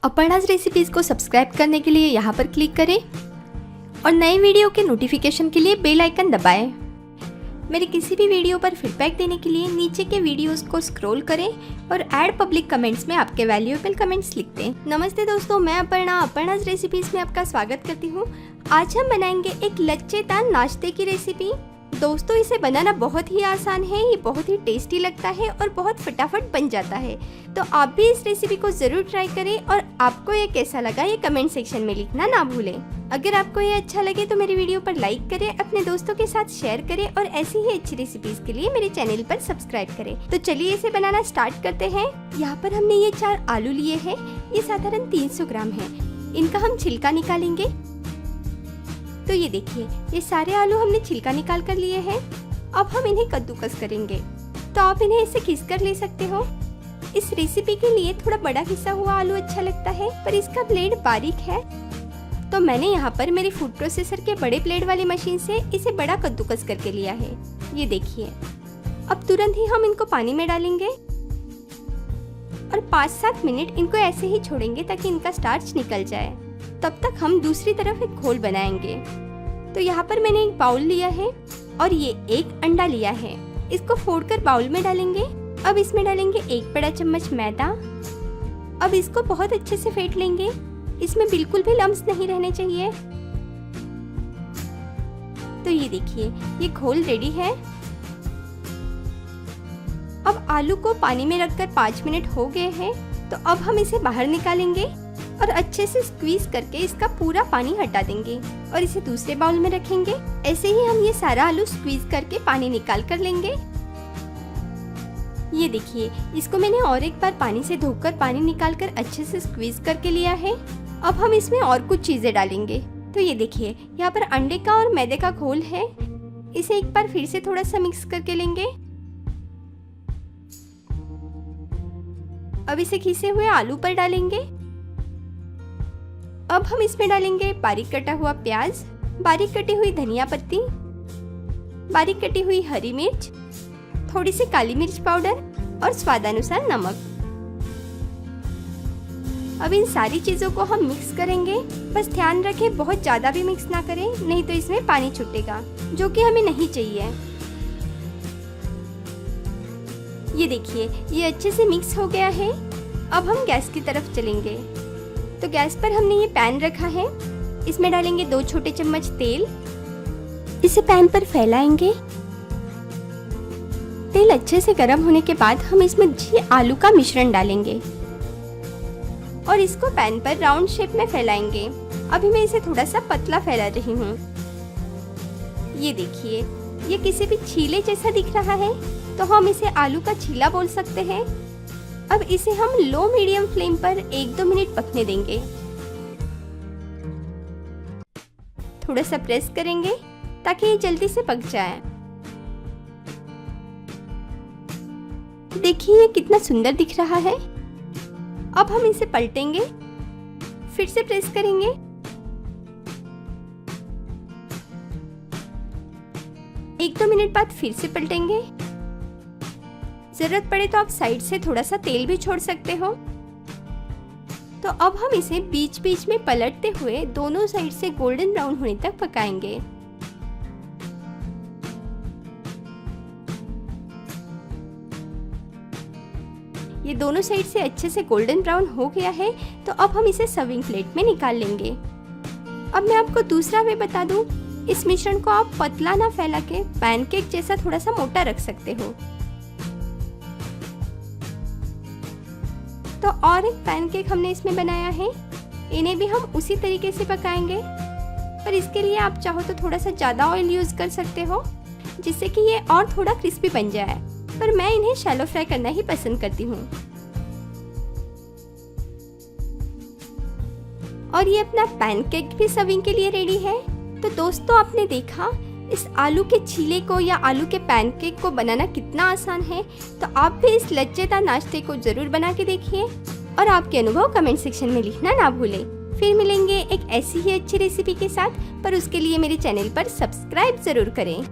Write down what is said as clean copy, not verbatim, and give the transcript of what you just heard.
Aparna's recipes को subscribe करने के लिए यहाँ पर क्लिक करें और नए वीडियो के नोटिफिकेशन के लिए बेल आइकन दबाएं। मेरे किसी भी वीडियो पर फीडबैक देने के लिए नीचे के वीडियोस को स्क्रॉल करें और ऐड पब्लिक कमेंट्स में आपके वैल्यूएबल कमेंट्स लिख दें। नमस्ते दोस्तों, मैं अपर्णाज रेसिपीज़ में आपका स्वागत करती हूँ। आज हम बनाएंगे एक लच्छेदार नाश्ते की रेसिपी। दोस्तों, इसे बनाना बहुत ही आसान है, ये बहुत ही टेस्टी लगता है और बहुत फटाफट बन जाता है। तो आप भी इस रेसिपी को ज़रूर ट्राई करें और आपको ये कैसा लगा ये कमेंट सेक्शन में लिखना ना भूलें। अगर आपको ये अच्छा लगे तो मेरी वीडियो पर लाइक करें, अपने दोस्तों के साथ शेयर करें और ऐसी ही अच्छी रेसिपीज़ के लिए मेरे चैनल पर सब्सक्राइब करें। तो चलिए इसे बनाना स्टार्ट करते हैं। यहाँ पर हमने ये 4 आलू लिए हैं, ये साधारण 300 ग्राम है। इनका हम छिलका निकालेंगे। तो ये देखिए, ये सारे आलू हमने छिलका निकाल कर लिए हैं। अब हम इन्हें कद्दूकस करेंगे। तो आप इन्हें इससे घिस कर ले सकते हो। इस रेसिपी के लिए थोड़ा बड़ा घिसा हुआ आलू अच्छा लगता है, पर इसका ब्लेड बारीक है, तो मैंने यहाँ पर मेरी फूड प्रोसेसर के बड़े ब्लेड वाली मशीन से इसे बड़ा कद्दूकस करके लिया है। ये देखिए, अब तुरंत ही हम इनको पानी में डालेंगे और 5-7 मिनट इनको ऐसे ही छोड़ेंगे ताकि इनका स्टार्च निकल जाए। तब तक हम दूसरी तरफ एक घोल बनाएंगे। तो यहाँ पर मैंने एक बाउल लिया है और ये एक अंडा लिया है। इसको फोड़कर बाउल में डालेंगे। अब इसमें डालेंगे 1 बड़ा चम्मच मैदा। अब इसको बहुत अच्छे से फेंट लेंगे। इसमें बिल्कुल भी लम्स नहीं रहने चाहिए। तो ये देखिए, ये घोल रेडी है। अब आलू को पानी में रखकर 5 मिनट हो गए हैं, तो अब हम इसे बाहर निकालेंगे और अच्छे से स्क्वीज करके इसका पूरा पानी हटा देंगे और इसे दूसरे बाउल में रखेंगे। ऐसे ही हम ये सारा आलू स्क्वीज करके पानी निकाल कर लेंगे। ये देखिए, इसको मैंने और एक बार पानी से धोकर पानी निकाल कर अच्छे से स्क्वीज करके लिया है। अब हम इसमें और कुछ चीजें डालेंगे। तो ये देखिए, यहाँ पर अंडे का और मैदे का घोल है। इसे एक बार फिर से थोड़ा सा मिक्स करके लेंगे। अब इसे घिसे हुए आलू पर डालेंगे। अब हम इसमें डालेंगे बारीक कटा हुआ प्याज, बारीक कटी हुई धनिया पत्ती, बारीक कटी हुई हरी मिर्च, थोड़ी सी काली मिर्च पाउडर और स्वादानुसार नमक। अब इन सारी चीजों को हम मिक्स करेंगे। बस ध्यान रखें, बहुत ज्यादा भी मिक्स ना करें, नहीं तो इसमें पानी छूटेगा, जो कि हमें नहीं चाहिए। ये देखिए, ये अच्छे से मिक्स हो गया है। अब हम गैस की तरफ चलेंगे। तो गैस पर हमने ये पैन रखा है। इसमें डालेंगे 2 छोटे चम्मच तेल। इसे पैन पर फैलाएंगे। तेल अच्छे से गर्म होने के बाद हम इसमें आलू का मिश्रण डालेंगे और इसको पैन पर राउंड शेप में फैलाएंगे। अभी मैं इसे थोड़ा सा पतला फैला रही हूँ। ये देखिए, ये किसी भी छीले जैसा दिख रहा है, तो हम इसे आलू का छीला बोल सकते हैं। अब इसे हम लो मीडियम फ्लेम पर 1-2 मिनट पकने देंगे। थोड़ा सा प्रेस करेंगे ताकि ये जल्दी से पक जाए। देखिए, ये कितना सुंदर दिख रहा है। अब हम इसे पलटेंगे, फिर से प्रेस करेंगे। एक 2 मिनट बाद फिर से पलटेंगे। जरूरत पड़े तो आप साइड से थोड़ा सा तेल भी छोड़ सकते हो। तो अब हम इसे बीच बीच में पलटते हुए दोनों साइड से गोल्डन ब्राउन होने तक पकाएंगे। ये दोनों साइड से अच्छे से गोल्डन ब्राउन हो गया है, तो अब हम इसे सर्विंग प्लेट में निकाल लेंगे। अब मैं आपको दूसरा वे बता दूं, इस मिश्रण को आप पतला ना फैला के पैनकेक जैसा थोड़ा सा मोटा रख सकते हो। तो और एक पैनकेक हमने इसमें बनाया है। इन्हें भी हम उसी तरीके से पकाएंगे, पर इसके लिए आप चाहो तो थोड़ा सा ज़्यादा ऑयल यूज़ कर सकते हो, जिससे कि ये और थोड़ा क्रिस्पी बन जाए। पर मैं इन्हें शैलो फ्राई करना ही पसंद करती हूँ। और ये अपना पैनकेक भी सर्विंग के लिए रेडी है। तो दोस्तों, आपने देखा इस आलू के छीले को या आलू के पैनकेक को बनाना कितना आसान है। तो आप भी इस लज्जेदार नाश्ते को जरूर बना के देखिए और आपके अनुभव कमेंट सेक्शन में लिखना ना भूलें। फिर मिलेंगे एक ऐसी ही अच्छी रेसिपी के साथ, पर उसके लिए मेरे चैनल पर सब्सक्राइब जरूर करें।